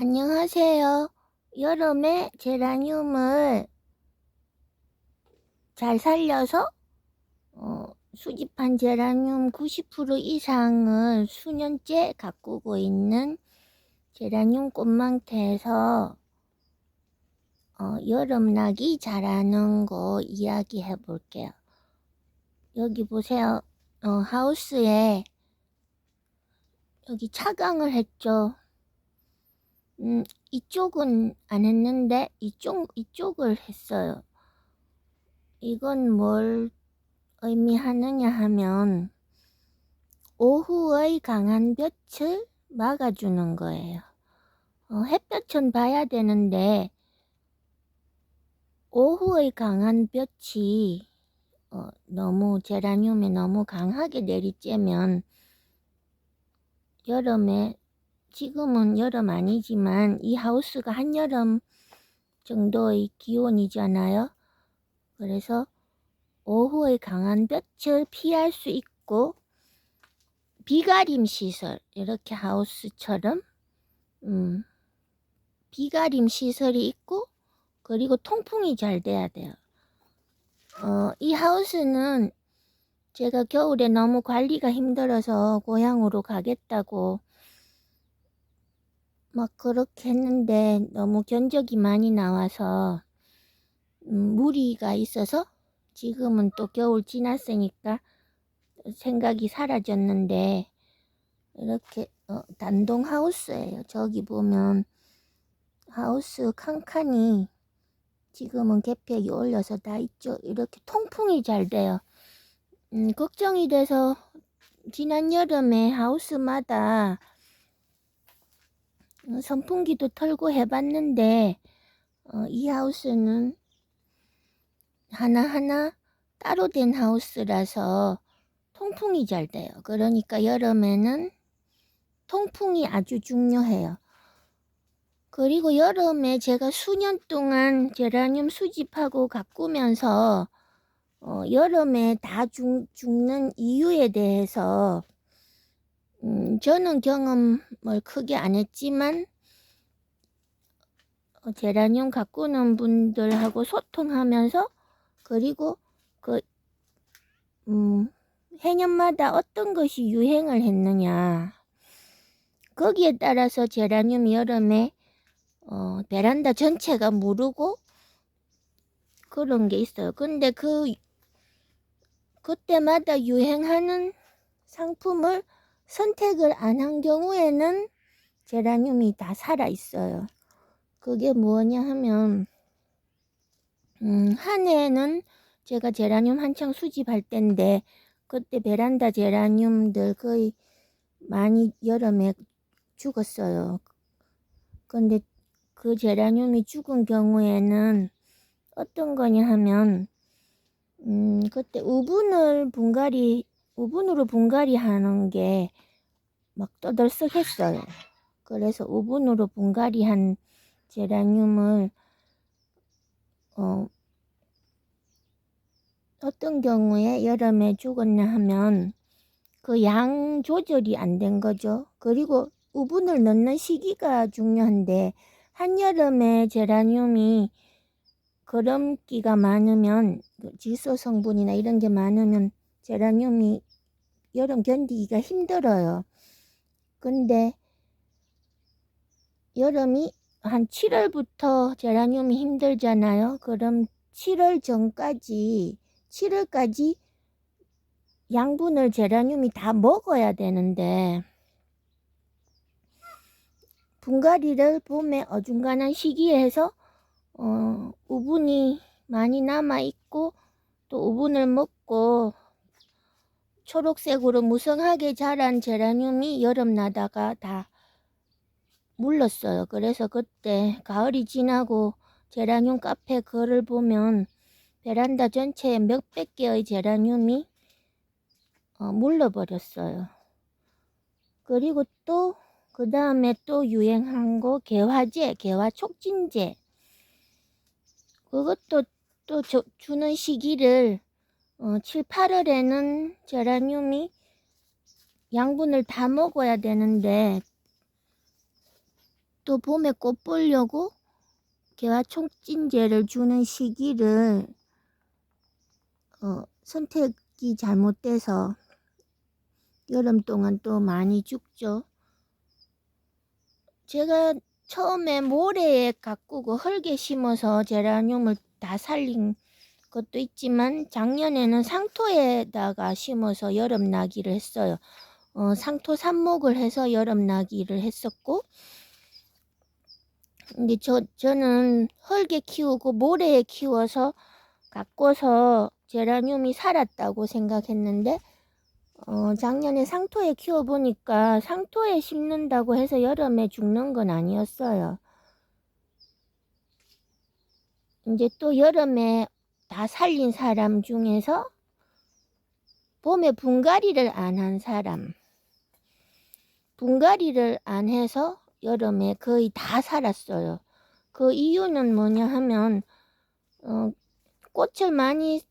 안녕하세요. 여름에 제라늄을 잘 살려서 수집한 제라늄 90% 이상을 수년째 가꾸고 있는 제라늄 꽃망태에서 여름나기 잘하는 거 이야기해 볼게요. 여기 보세요. 하우스에 여기 차강을 했죠. 이쪽은 안 했는데 이쪽을 했어요. 이건 뭘 의미하느냐 하면 오후의 강한 볕을 막아주는 거예요. 햇볕은 봐야 되는데 오후의 강한 볕이 너무 제라늄에 너무 강하게 내리쬐면 여름에, 지금은 여름 아니지만 이 하우스가 한여름 정도의 기온이잖아요. 그래서 오후의 강한 볕을 피할 수 있고 비가림 시설, 이렇게 하우스처럼 비가림 시설이 있고 그리고 통풍이 잘 돼야 돼요. 이 하우스는 제가 겨울에 너무 관리가 힘들어서 고향으로 가겠다고 막 그렇게 했는데 너무 견적이 많이 나와서 무리가 있어서 지금은 또 겨울 지났으니까 생각이 사라졌는데 이렇게 단동 하우스예요. 저기 보면 하우스 칸칸이 지금은 계팩이 올려서 다 있죠. 이렇게 통풍이 잘 돼요. 걱정이 돼서 지난 여름에 하우스마다 선풍기도 털고 해봤는데 이 하우스는 하나하나 따로 된 하우스라서 통풍이 잘 돼요. 그러니까 여름에는 통풍이 아주 중요해요. 그리고 여름에 제가 수년 동안 제라늄 수집하고 가꾸면서 여름에 다 죽는 이유에 대해서 저는 경험을 크게 안 했지만 제라늄 가꾸는 분들하고 소통하면서 그리고 해년마다 어떤 것이 유행을 했느냐 거기에 따라서 제라늄이 여름에 베란다 전체가 무르고 그런 게 있어요. 근데 그때마다 유행하는 상품을 선택을 안 한 경우에는 제라늄이 다 살아 있어요. 그게 뭐냐 하면 한 해는 제가 제라늄 한창 수집할 때인데 그때 베란다 제라늄들 거의 많이 여름에 죽었어요. 근데 그 제라늄이 죽은 경우에는 어떤 거냐 하면 그때 우분으로 분갈이 하는 게 막 떠들썩했어요. 그래서 우분으로 분갈이한 제라늄을 어떤 경우에 여름에 죽었냐 하면 그 양 조절이 안 된 거죠. 그리고 우분을 넣는 시기가 중요한데 한여름에 제라늄이 거름기가 많으면 질소 성분이나 이런 게 많으면 제라늄이 여름 견디기가 힘들어요. 근데 여름이 한 7월부터 제라늄이 힘들잖아요. 그럼 7월까지 양분을 제라늄이 다 먹어야 되는데 분갈이를 봄에 어중간한 시기에 해서 우분이 많이 남아 있고 또 우분을 먹고 초록색으로 무성하게 자란 제라늄이 여름 나다가 다 물렀어요. 그래서 그때 가을이 지나고 제라늄 카페 글을 보면 베란다 전체에 몇백 개의 제라늄이 물러버렸어요. 그리고 또 그 다음에 또 유행한 거 개화제, 개화촉진제. 그것도 또 주는 시기를 7, 8월에는 제라늄이 양분을 다 먹어야 되는데 또 봄에 꽃 보려고 개화 촉진제를 주는 시기를 선택이 잘못돼서 여름 동안 또 많이 죽죠. 제가 처음에 모래에 가꾸고 흙에 심어서 제라늄을 다 살린 것도 있지만 작년에는 상토에다가 심어서 여름 나기를 했어요. 상토 삽목을 해서 여름 나기를 했었고, 근데 저는 흙에 키우고 모래에 키워서 가꿔서 제라늄이 살았다고 생각했는데 작년에 상토에 키워보니까 상토에 심는다고 해서 여름에 죽는 건 아니었어요. 이제 또 여름에 다 살린 사람 중에서 봄에 분갈이를 안 한 사람, 분갈이를 안 해서 여름에 거의 다 살았어요. 그 이유는 뭐냐 하면 꽃을 많이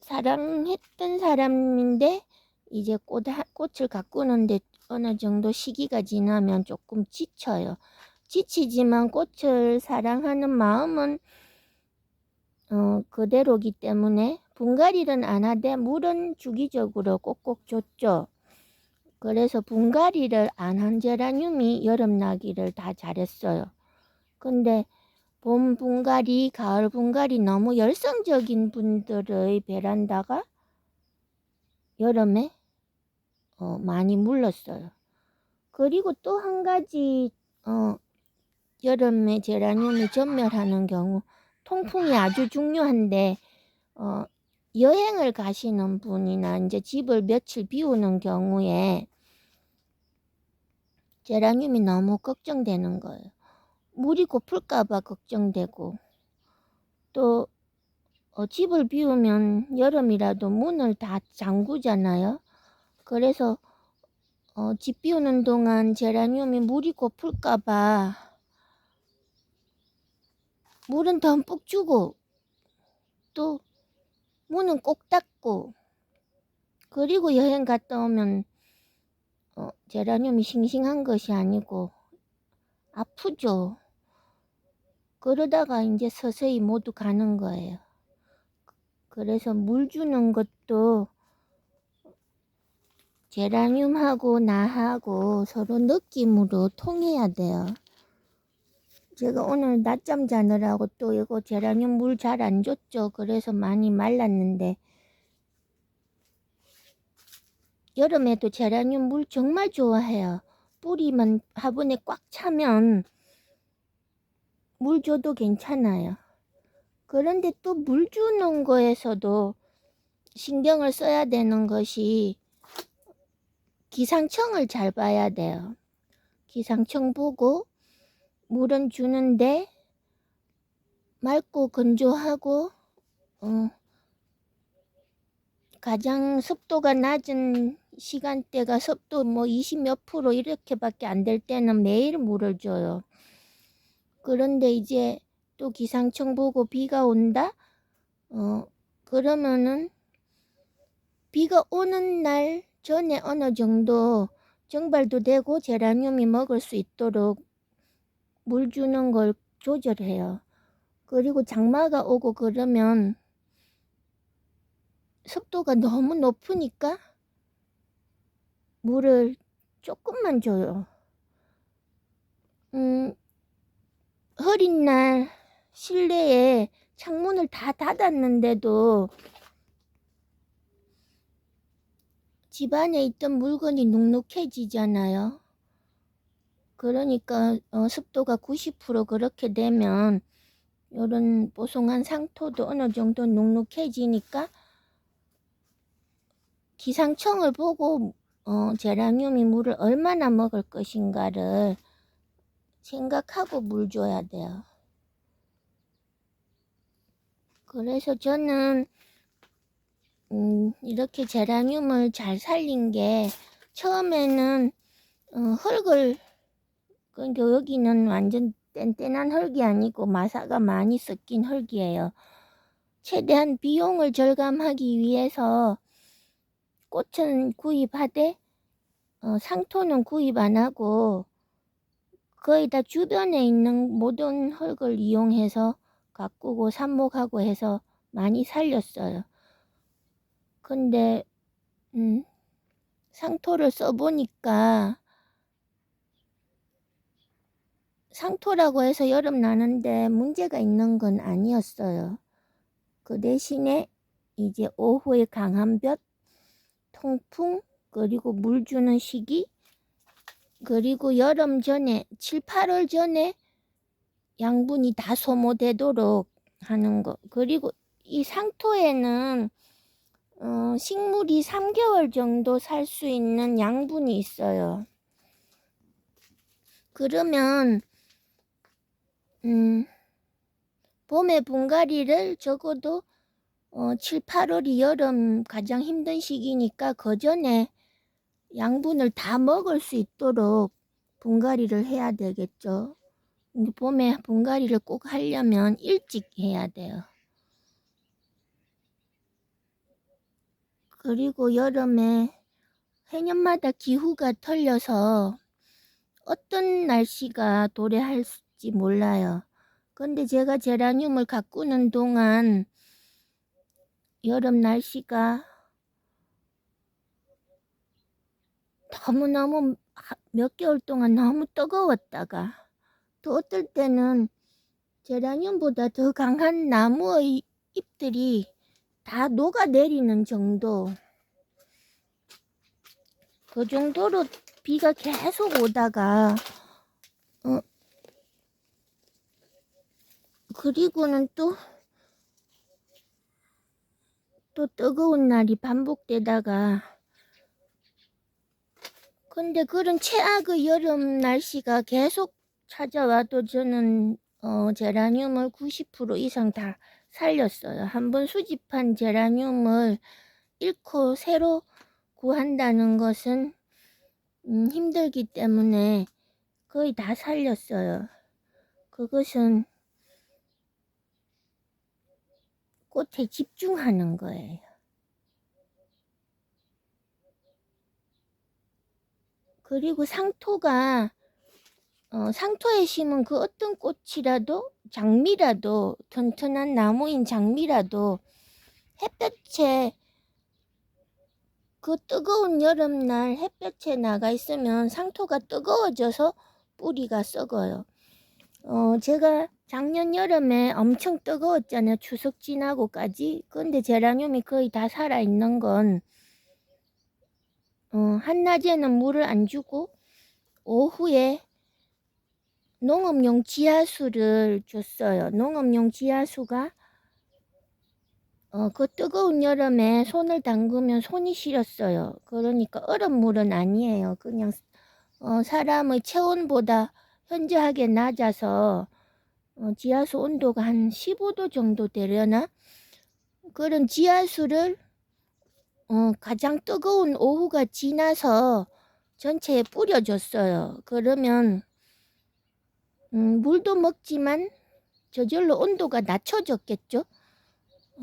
사랑했던 사람인데 이제 꽃을 가꾸는데 어느 정도 시기가 지나면 조금 지쳐요. 지치지만 꽃을 사랑하는 마음은 그대로기 때문에 분갈이는 안 하되 물은 주기적으로 꼭꼭 줬죠. 그래서 분갈이를 안 한 제라늄이 여름 나기를 다 잘했어요. 근데 봄 분갈이, 가을 분갈이 너무 열성적인 분들의 베란다가 여름에 많이 물렀어요. 그리고 또 한 가지 여름에 제라늄이 전멸하는 경우, 통풍이 아주 중요한데 여행을 가시는 분이나 이제 집을 며칠 비우는 경우에 제라늄이 너무 걱정되는 거예요. 물이 고플까봐 걱정되고, 또 집을 비우면 여름이라도 문을 다 잠그잖아요. 그래서 집 비우는 동안 제라늄이 물이 고플까봐 물은 듬뿍 주고 또 문은 꼭 닫고, 그리고 여행 갔다 오면 제라늄이 싱싱한 것이 아니고 아프죠. 그러다가 이제 서서히 모두 가는 거예요. 그래서 물 주는 것도 제라늄하고 나하고 서로 느낌으로 통해야 돼요. 제가 오늘 낮잠 자느라고 또 이거 제라늄 물 잘 안 줬죠. 그래서 많이 말랐는데, 여름에도 제라늄 물 정말 좋아해요. 뿌리만 화분에 꽉 차면 물 줘도 괜찮아요. 그런데 또 물 주는 거에서도 신경을 써야 되는 것이 기상청을 잘 봐야 돼요. 기상청 보고 물은 주는데 맑고 건조하고 가장 습도가 낮은 시간대가 습도 뭐 20몇 프로 이렇게밖에 안 될 때는 매일 물을 줘요. 그런데 이제 또 기상청 보고 비가 온다? 그러면은 비가 오는 날 전에 어느 정도 정발도 되고 제라늄이 먹을 수 있도록 물 주는 걸 조절해요. 그리고 장마가 오고 그러면 습도가 너무 높으니까 물을 조금만 줘요. 흐린 날 실내에 창문을 다 닫았는데도 집 안에 있던 물건이 눅눅해지잖아요. 그러니까 습도가 90% 그렇게 되면 이런 뽀송한 상토도 어느 정도 눅눅해지니까 기상청을 보고 제라늄이 물을 얼마나 먹을 것인가를 생각하고 물 줘야 돼요. 그래서 저는 이렇게 제라늄을 잘 살린 게, 처음에는 흙을, 그러니까 여기는 완전 뗀뗀한 흙이 아니고 마사가 많이 섞인 흙이에요. 최대한 비용을 절감하기 위해서 꽃은 구입하되 상토는 구입 안 하고 거의 다 주변에 있는 모든 흙을 이용해서 가꾸고 삽목하고 해서 많이 살렸어요. 근데 상토를 써보니까 상토라고 해서 여름 나는데 문제가 있는 건 아니었어요. 그 대신에 이제 오후에 강한 볕, 통풍, 그리고 물 주는 시기, 그리고 여름 전에 7, 8월 전에 양분이 다 소모되도록 하는 거. 그리고 이 상토에는 식물이 3개월 정도 살 수 있는 양분이 있어요. 그러면 봄에 분갈이를 적어도 7, 8월이 여름 가장 힘든 시기니까 그 전에 양분을 다 먹을 수 있도록 분갈이를 해야 되겠죠. 봄에 분갈이를 꼭 하려면 일찍 해야 돼요. 그리고 여름에 해년마다 기후가 틀려서 어떤 날씨가 도래할지 몰라요. 근데 제가 제라늄을 가꾸는 동안 여름 날씨가 너무너무 몇 개월 동안 너무 뜨거웠다가 또 어떨 때는 제라늄보다 더 강한 나무의 잎들이 다 녹아내리는 정도, 그 정도로 비가 계속 오다가 그리고는 또 뜨거운 날이 반복되다가, 근데 그런 최악의 여름 날씨가 계속 찾아와도 저는 제라늄을 90% 이상 다 살렸어요. 한번 수집한 제라늄을 잃고 새로 구한다는 것은 힘들기 때문에 거의 다 살렸어요. 그것은 꽃에 집중하는 거예요. 그리고 상토에 심은 그 어떤 꽃이라도, 장미라도, 튼튼한 나무인 장미라도 햇볕에, 그 뜨거운 여름날 햇볕에 나가 있으면 상토가 뜨거워져서 뿌리가 썩어요. 제가 작년 여름에 엄청 뜨거웠잖아요. 추석 지나고까지. 근데 제라늄이 거의 다 살아있는 건 한낮에는 물을 안 주고 오후에 농업용 지하수를 줬어요. 농업용 지하수가 그 뜨거운 여름에 손을 담그면 손이 시렸어요. 그러니까 얼음물은 아니에요. 그냥 사람의 체온보다 현저하게 낮아서 지하수 온도가 한 15도 정도 되려나? 그런 지하수를 가장 뜨거운 오후가 지나서 전체에 뿌려줬어요. 그러면 물도 먹지만 저절로 온도가 낮춰졌겠죠?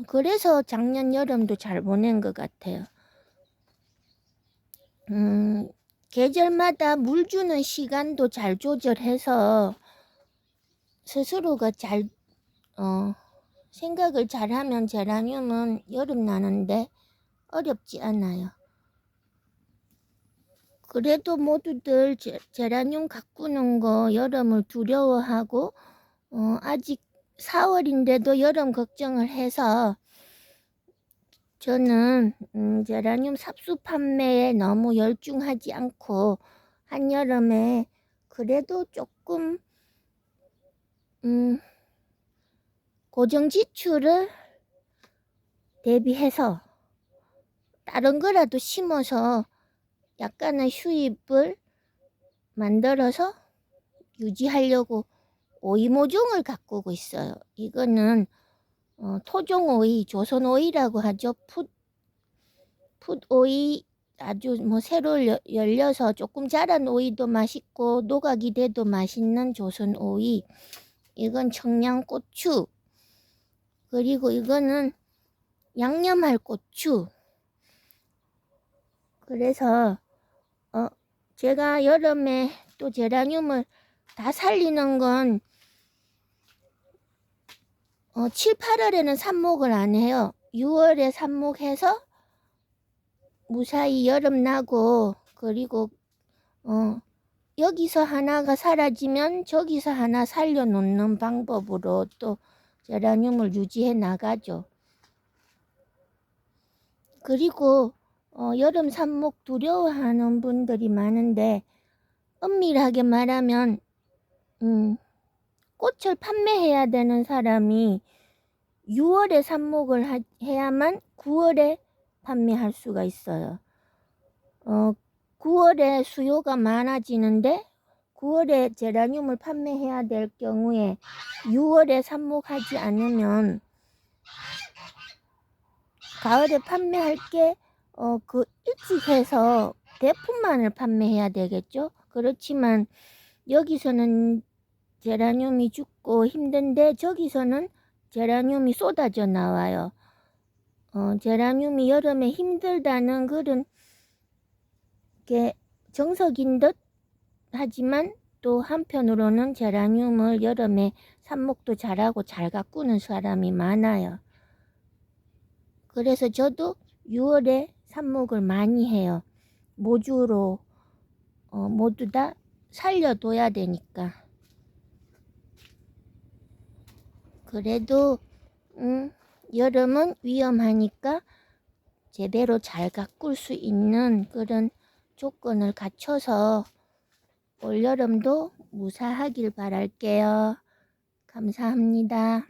그래서 작년 여름도 잘 보낸 것 같아요. 계절마다 물 주는 시간도 잘 조절해서 스스로가 잘 생각을 잘하면 제라늄은 여름 나는데 어렵지 않아요. 그래도 모두들 제라늄 가꾸는 거 여름을 두려워하고 아직 4월인데도 여름 걱정을 해서, 저는 제라늄 삽수 판매에 너무 열중하지 않고 한여름에 그래도 조금 고정 지출을 대비해서 다른 거라도 심어서 약간의 수입을 만들어서 유지하려고 오이 모종을 가꾸고 있어요. 이거는 토종 오이, 조선 오이라고 하죠. 풋 오이, 아주 새로 열려서 조금 자란 오이도 맛있고 노각이 돼도 맛있는 조선 오이. 이건 청양고추. 그리고 이거는 양념할 고추. 그래서 제가 여름에 또 제라늄을 다 살리는 건 7, 8월에는 삽목을 안 해요. 6월에 삽목해서 무사히 여름 나고, 그리고 여기서 하나가 사라지면 저기서 하나 살려놓는 방법으로 또 제라늄을 유지해 나가죠. 그리고 여름 삽목 두려워하는 분들이 많은데, 엄밀하게 말하면 꽃을 판매해야 되는 사람이 6월에 삽목을 해야만 9월에 판매할 수가 있어요. 9월에 수요가 많아지는데 9월에 제라늄을 판매해야 될 경우에 6월에 삽목하지 않으면 가을에 판매할 게 일찍 해서 대품만을 판매해야 되겠죠. 그렇지만 여기서는 제라늄이 죽고 힘든데 저기서는 제라늄이 쏟아져 나와요. 제라늄이 여름에 힘들다는 그런 게 정석인 듯 하지만 또 한편으로는 제라늄을 여름에 삽목도 잘하고 잘 가꾸는 사람이 많아요. 그래서 저도 6월에 삽목을 많이 해요. 모주로 모두 다 살려둬야 되니까. 그래도 여름은 위험하니까 제대로 잘 가꿀 수 있는 그런 조건을 갖춰서 올여름도 무사하길 바랄게요. 감사합니다.